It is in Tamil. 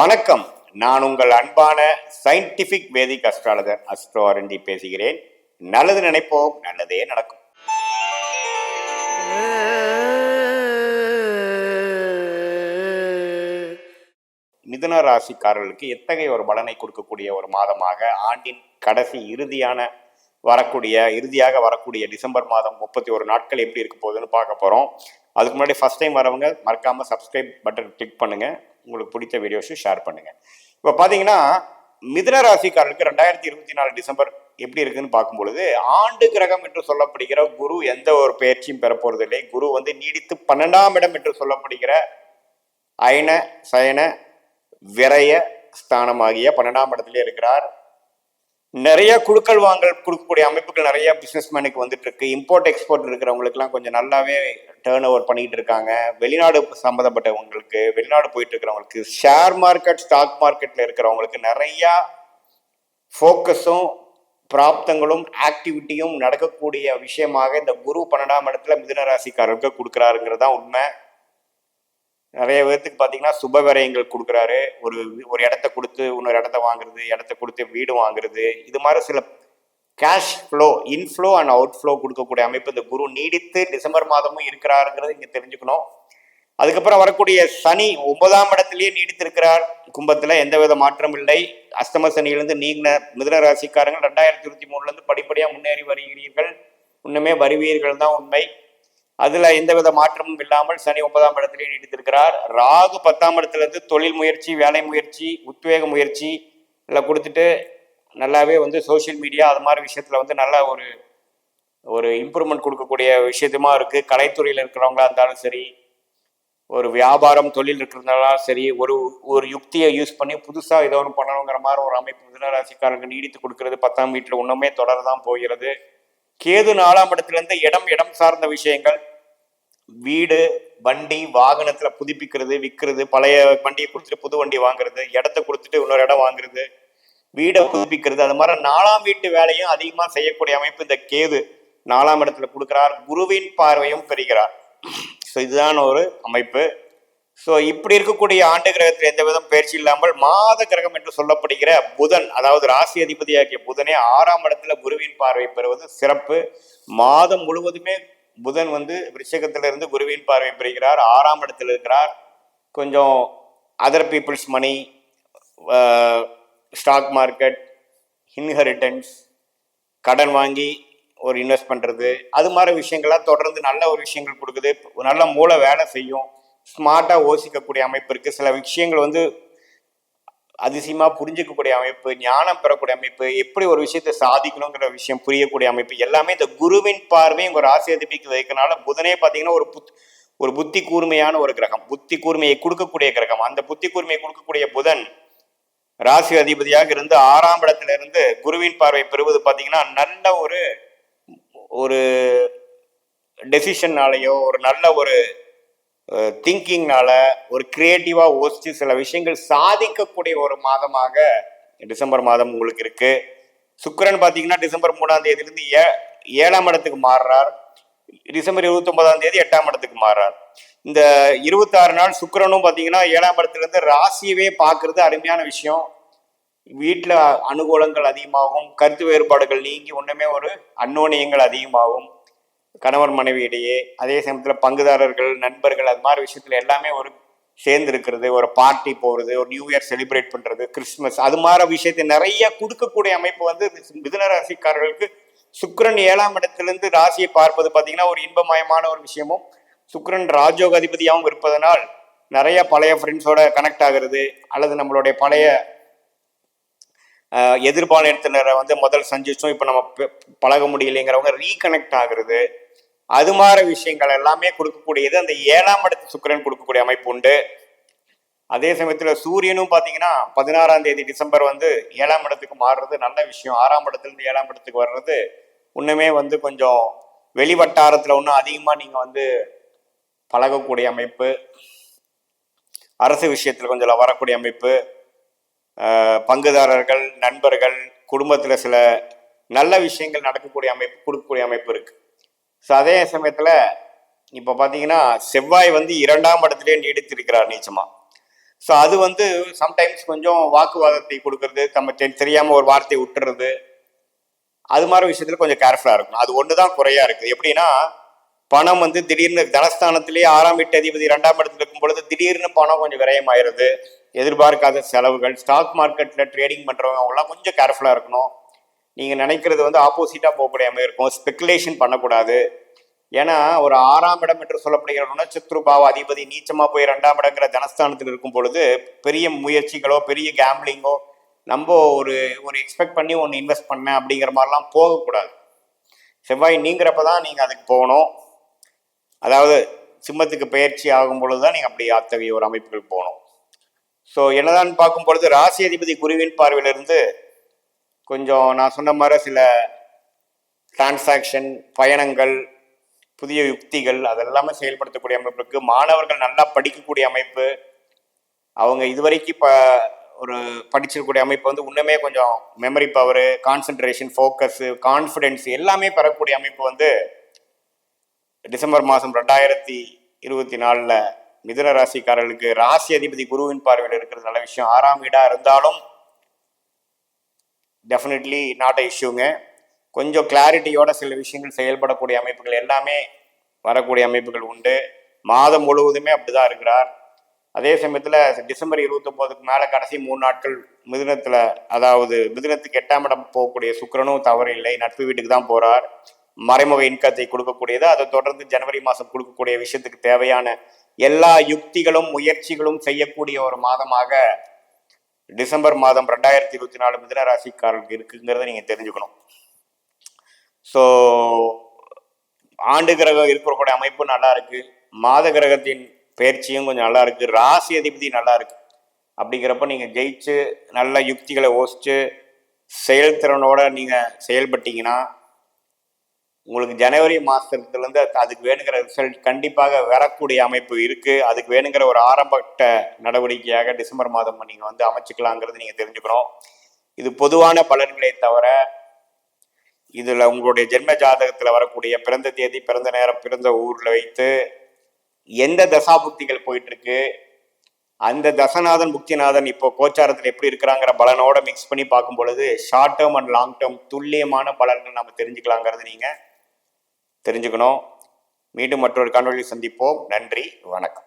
வணக்கம். நான் உங்கள் அன்பான சயின்டிபிக் வேதிக் அஸ்ட்ராலஜர் அஸ்ட்ரோ ஆர்என்டி பேசுகிறேன். நல்லது நினைப்போம், நல்லதே நடக்கும். மிதுன ராசிக்காரர்களுக்கு எத்தகைய ஒரு பலனை கொடுக்கக்கூடிய ஒரு மாதமாக ஆண்டின் கடைசி இறுதியாக வரக்கூடிய டிசம்பர் மாதம் 31 நாட்கள் எப்படி இருக்க போகுதுன்னு பார்க்க போகிறோம். அதுக்கு முன்னாடி ஃபர்ஸ்ட் டைம் வரவங்க மறக்காமல் சப்ஸ்கிரைப் பட்டன் கிளிக் பண்ணுங்கள். உங்களுக்கு பிடித்த வீடியோஸும் ஷேர் பண்ணுங்கள். இப்போ பார்த்தீங்கன்னா மிதுன ராசிக்காரர்களுக்கு 2024 டிசம்பர் எப்படி இருக்குன்னு பார்க்கும்பொழுது, ஆண்டு கிரகம் என்று சொல்லப்படுகிற குரு எந்த ஒரு பயிற்சியும் பெறப்போறது இல்லை. குரு வந்து நீடித்து 12ஆம் இடம் என்று சொல்லப்படுகிற அயன சயன விரய ஸ்தானமாகிய 12ஆம் இடத்திலே இருக்கிறார். நிறைய குழுக்கள் வாங்கல் கொடுக்கக்கூடிய அமைப்புகள் நிறைய பிசினஸ்மேனுக்கு வந்துட்டு இருக்கு. இம்போர்ட் எக்ஸ்போர்ட் இருக்கிறவங்களுக்குலாம் கொஞ்சம் நல்லாவே டேர்ன் ஓவர் பண்ணிட்டு இருக்காங்க. வெளிநாடு சம்மந்தப்பட்டவங்களுக்கு, வெளிநாடு போயிட்டு இருக்கிறவங்களுக்கு, ஷேர் மார்க்கெட் ஸ்டாக் மார்க்கெட்ல இருக்கிறவங்களுக்கு நிறைய ஃபோக்கஸும் பிராப்தங்களும் ஆக்டிவிட்டியும் நடக்கக்கூடிய விஷயமாக இந்த குரு 12ஆம் இடத்துல மிதுன ராசிக்காரருக்கு கொடுக்குறாருங்கிறது தான் உண்மை. நிறைய பேர்த்துக்கு பார்த்தீங்கன்னா சுப விரயங்கள் கொடுக்குறாரு. ஒரு இடத்த கொடுத்து இன்னொரு இடத்த வாங்குறது, இடத்த கொடுத்து வீடு வாங்குறது, இது மாதிரி சில cash flow, inflow and out flow கொடுக்கக்கூடிய அமைப்பு இந்த குரு நீடித்து டிசம்பர் மாதமும் இருக்கிறாருங்கிறது இங்கே தெரிஞ்சுக்கணும். அதுக்கப்புறம் வரக்கூடிய சனி 9ஆம் இடத்திலேயே நீடித்திருக்கிறார். கும்பத்தில் எந்தவித மாற்றம் இல்லை. அஸ்தம சனியிலிருந்து நீங்கின மிதுன ராசிக்காரங்க 2023 படிப்படியாக முன்னேறி வருகிறீர்கள். இன்னுமே வருவீர்கள் தான் உண்மை. அதுல எந்தவித மாற்றமும் இல்லாமல் சனி 9ஆம் இடத்திலே நீடித்திருக்கிறார். ராகு 10ஆம் இடத்துல தொழில் முயற்சி, வேலை முயற்சி, உத்வேக முயற்சி எல்லாம் கொடுத்துட்டு நல்லாவே சோசியல் மீடியா அது மாதிரி விஷயத்துல நல்ல ஒரு இம்ப்ரூவ்மெண்ட் கொடுக்கக்கூடிய விஷயத்துமா இருக்கு. கலைத்துறையில் இருக்கிறவங்களா இருந்தாலும் சரி, ஒரு வியாபாரம் தொழில் இருக்கிறதுனாலும் சரி, ஒரு யுக்தியை யூஸ் பண்ணி புதுசா ஏதோ ஒன்று பண்ணணுங்கிற மாதிரி ஒரு அமைப்பு மிதுனராசிக்காரங்க நீடித்து கொடுக்கிறது 10ஆம் வீட்டுல ஒண்ணுமே தொடரதான் போகிறது. கேது 4ஆம் இடத்துல இடம் சார்ந்த விஷயங்கள், வீடு, வண்டி, வாகனத்துல புதுப்பிக்கிறது, விற்கிறது, பழைய வண்டியை கொடுத்துட்டு புது வண்டி வாங்குறது, இடத்த கொடுத்துட்டு இன்னொரு இடம் வாங்குறது, வீடை புதுப்பிக்கிறது, அது மாதிரி 4ஆம் வீட்டு வேலையும் அதிகமா செய்யக்கூடிய அமைப்பு இந்த கேது 4ஆம் இடத்துல கொடுக்கிறார். குருவின் பார்வையும் பெறுகிறார். ஸோ இதுதான் ஒரு அமைப்பு. ஸோ இப்படி இருக்கக்கூடிய ஆண்டு கிரகத்தில் எந்த விதம் பயிற்சி இல்லாமல் மாத கிரகம் என்று சொல்லப்படுகிற புதன், அதாவது ராசி அதிபதியாகிய புதனே 6ஆம் இடத்துல குருவின் பார்வை பெறுவது சிறப்பு. மாதம் முழுவதுமே புதன் விருச்சிகத்திலிருந்து குருவின் பார்வை பெறுகிறார். 6ஆம் இடத்தில் இருக்கிறார். கொஞ்சம் அதர் பீப்புள்ஸ் மணி, ஸ்டாக் மார்க்கெட், இன்ஹெரிட்டன்ஸ், கடன் வாங்கி ஒரு இன்வெஸ்ட் பண்ணுறது, அது மாதிரி விஷயங்கள்லாம் தொடர்ந்து நல்ல ஒரு விஷயங்கள் கொடுக்குது. நல்ல மூளை வேலை செய்யும். ஸ்மார்ட்டாக யோசிக்கக்கூடிய அமைப்பு இருக்குது. சில விஷயங்கள் அதிசயமாக புரிஞ்சிக்கக்கூடிய அமைப்பு, ஞானம் பெறக்கூடிய அமைப்பு, எப்படி ஒரு விஷயத்தை சாதிக்கணுங்கிற விஷயம் புரியக்கூடிய அமைப்பு எல்லாமே இந்த குருவின் பார்வை உங்கள் ராசி அதிபதிக்கு வைக்கிறனால புதனே பார்த்தீங்கன்னா ஒரு புத்தி கூர்மையான ஒரு கிரகம், புத்தி கூர்மையை கொடுக்கக்கூடிய கிரகம். அந்த புத்தி கூர்மையை கொடுக்கக்கூடிய புதன் ராசி அதிபதியாக இருந்து 6ஆம் இடத்துல இருந்து குருவின் பார்வை பெறுவது பார்த்தீங்கன்னா நல்ல ஒரு டெசிஷன்னாலேயோ ஒரு நல்ல ஒரு திங்கிங்னால ஒரு கிரியேட்டிவா யோசிச்சு சில விஷயங்கள் சாதிக்கக்கூடிய ஒரு மாதமாக டிசம்பர் மாதம் உங்களுக்கு இருக்கு. சுக்கிரன் பார்த்தீங்கன்னா டிசம்பர் 3ஆம் தேதியிலிருந்து 7ஆம் இடத்துக்கு மாறுறார். டிசம்பர் 29ஆம் தேதி 8ஆம் இடத்துக்கு மாறுறார். இந்த 26 நாள் சுக்கிரனும் பார்த்தீங்கன்னா 7ஆம் இடத்துல இருந்து ராசியவே பார்க்கறது அருமையான விஷயம். வீட்டில் அனுகூலங்கள் அதிகமாகும், கருத்து வேறுபாடுகள் நீங்கி ஒண்ணுமே ஒரு அந்யோன்யங்கள் அதிகமாகும் கணவன் மனைவியிடையே. அதே சமயத்தில் பங்குதாரர்கள், நண்பர்கள், அது மாதிரி விஷயத்துல எல்லாமே சேர்ந்து இருக்கிறது, ஒரு பார்ட்டி போகிறது, ஒரு நியூ இயர் செலிப்ரேட் பண்ணுறது, கிறிஸ்துமஸ், அது மாதிரி விஷயத்தை நிறைய கொடுக்கக்கூடிய அமைப்பு மிதுன ராசிக்காரர்களுக்கு சுக்கிரன் 7ஆம் இடத்திலிருந்து ராசியை பார்ப்பது பார்த்தீங்கன்னா ஒரு இன்பமயமான ஒரு விஷயமும், சுக்கிரன் ராஜயோக அதிபதியாகவும் இருப்பதனால் நிறைய பழைய ஃப்ரெண்ட்ஸோட கனெக்ட் ஆகிறது, அல்லது நம்மளுடைய பழைய எதிர்பாலினத்தினரை முதல் சந்திச்சோம் இப்போ நம்ம பழக முடியலைங்கிறவங்க ரீகனெக்ட் ஆகுறது, அது மாதிரி விஷயங்கள் எல்லாமே கொடுக்கக்கூடியது அந்த 7ஆம் இடத்து சுக்கிரன் கொடுக்கக்கூடிய அமைப்பு உண்டு. அதே சமயத்தில் சூரியனும் பார்த்தீங்கன்னா 16ஆம் தேதி டிசம்பர் 7ஆம் இடத்துக்கு மாறுறது நல்ல விஷயம். 6ஆம் இடத்துலேருந்து 7ஆம் இடத்துக்கு வர்றது இன்னுமே கொஞ்சம் வெளி வட்டாரத்தில் இன்னும் அதிகமாக நீங்கள் பழகக்கூடிய அமைப்பு, அரசு விஷயத்தில் கொஞ்சம் வரக்கூடிய அமைப்பு, பங்குதாரர்கள், நண்பர்கள், குடும்பத்தில் சில நல்ல விஷயங்கள் நடக்கக்கூடிய அமைப்பு கொடுக்கக்கூடிய அமைப்பு இருக்கு. ஸோ அதே சமயத்தில் இப்போ பார்த்தீங்கன்னா செவ்வாய் 2ஆம் இடத்திலே நீடித்திருக்கிறார் நீச்சமா. ஸோ அது வந்து சம்டைம்ஸ் கொஞ்சம் வாக்குவாதத்தை கொடுக்கறது, நம்ம தெரியாம ஒரு வார்த்தையை விட்டுறது, அது மாதிரி விஷயத்துல கொஞ்சம் கேர்ஃபுல்லா இருக்கணும். அது ஒன்று தான் குறையா இருக்குது. எப்படின்னா, பணம் வந்து திடீர்னு தனஸ்தானத்திலேயே 6ஆம் வீட்டு அதிபதி 2ஆம் இடத்துல இருக்கும் பொழுது திடீர்னு பணம் கொஞ்சம் விரயமாயிருது. எதிர்பார்க்காத செலவுகள், ஸ்டாக் மார்க்கெட்ல ட்ரேடிங் பண்றவங்க அவங்களாம் கொஞ்சம் கேர்ஃபுல்லா இருக்கணும். நீங்க நினைக்கிறது வந்து ஆப்போசிட்டா போகக்கூடிய அமைப்பு இருக்கும். ஸ்பெகுலேஷன் பண்ணக்கூடாது. ஏன்னா ஒரு 6ஆம் இடம் என்று சொல்லப்படுகிற நட்சத்திரபாவ அதிபதி நீச்சமா போய் 2ஆம் இடங்கிற தனஸ்தானத்தில் இருக்கும் பொழுது பெரிய முயற்சிகளோ பெரிய கேம்பிளிங்கோ நம்ம ஒரு ஒரு எக்ஸ்பெக்ட் பண்ணி ஒன்று இன்வெஸ்ட் பண்ணேன் அப்படிங்கிற மாதிரிலாம் போகக்கூடாது. செவ்வாய் நீங்கிறப்ப தான் நீங்கள் அதுக்கு போகணும். அதாவது சிம்மத்துக்கு பயிற்சி ஆகும் பொழுது தான் நீங்கள் அப்படி அத்தகைய ஒரு அமைப்புகள் போகணும். ஸோ என்னதான் பார்க்கும் பொழுது ராசி அதிபதி குருவின் பார்வையிலிருந்து கொஞ்சம் நான் சொன்ன மாதிரி சில டிரான்சாக்ஷன், பயணங்கள், புதிய யுக்திகள் அதெல்லாமே செயல்படுத்தக்கூடிய அமைப்பு இருக்கு. மாணவர்கள் நல்லா படிக்கக்கூடிய அமைப்பு, அவங்க இதுவரைக்கும் இப்போ ஒரு படிச்சிருக்கக்கூடிய அமைப்பு வந்து இன்னுமே கொஞ்சம் memory power, concentration, focus, confidence எல்லாமே பெறக்கூடிய அமைப்பு வந்து டிசம்பர் மாதம் 2024 மிதுன ராசிக்காரர்களுக்கு ராசி அதிபதி குருவின் பார்வையில் இருக்கிறது நல்ல விஷயம். 6ஆம் வீடாக இருந்தாலும் டெஃபினெட்லி நாட் அ இஷ்யூங்க. கொஞ்சம் கிளாரிட்டியோட சில விஷயங்கள் செயல்படக்கூடிய அமைப்புகள் எல்லாமே வரக்கூடிய அமைப்புகள் உண்டு. மாதம் முழுவதுமே அப்படிதான் இருக்கிறார். அதே சமயத்தில் டிசம்பர் 29க்கு மேலே கடைசி 3 நாட்கள் மிதுனத்தில், அதாவது மிதுனத்துக்கு 8ஆம் இடம் போகக்கூடிய சுக்கிரனும் தவறு இல்லை, நட்பு வீட்டுக்கு தான் போகிறார். மறைமுக இன்கத்தை கொடுக்கக்கூடியது. அதை தொடர்ந்து ஜனவரி மாதம் கொடுக்கக்கூடிய விஷயத்துக்கு தேவையான எல்லா யுக்திகளும் முயற்சிகளும் செய்யக்கூடிய ஒரு மாதமாக டிசம்பர் மாதம் 2024 மிதுன ராசிக்காரர்களுக்கு இருக்குங்கிறத நீங்கள் தெரிஞ்சுக்கணும். ஸோ ஆண்டு கிரகம் இருக்கக்கூடிய அமைப்பு நல்லா இருக்கு, மாத கிரகத்தின் பயிற்சியும் கொஞ்சம் நல்லா இருக்கு, ராசி அதிபதி நல்லா இருக்கு. அப்படிங்கிறப்ப நீங்கள் ஜெயிச்சு நல்ல யுக்திகளை யோசிச்சு செயல்திறனோட நீங்கள் செயல்பட்டீங்கன்னா உங்களுக்கு ஜனவரி மாதத்துலேருந்து அதுக்கு வேணுங்கிற ரிசல்ட் கண்டிப்பாக வரக்கூடிய அமைப்பு இருக்குது. அதுக்கு வேணுங்கிற ஒரு ஆரம்பட்ட நடவடிக்கையாக டிசம்பர் மாதம் நீங்கள் வந்து அமைச்சிக்கலாங்கிறது நீங்கள் தெரிஞ்சுக்கணும். இது பொதுவான பலன்களை தவிர இதில் உங்களுடைய ஜென்ம ஜாதகத்தில் வரக்கூடிய பிறந்த தேதி, பிறந்த நேரம், பிறந்த ஊரில் வைத்து எந்த தசாபுக்திகள் போயிட்டுருக்கு, அந்த தசநாதன் புக்திநாதன் இப்போ கோச்சாரத்தில் எப்படி இருக்கிறாங்கிற பலனோட மிக்ஸ் பண்ணி பார்க்கும் பொழுது short term and long term துல்லியமான பலன்கள் நம்ம தெரிஞ்சுக்கலாங்கிறது நீங்கள் தெரிஞ்சுக்கணும். மீண்டும் மற்றொரு காணொளியில் சந்திப்போம். நன்றி, வணக்கம்.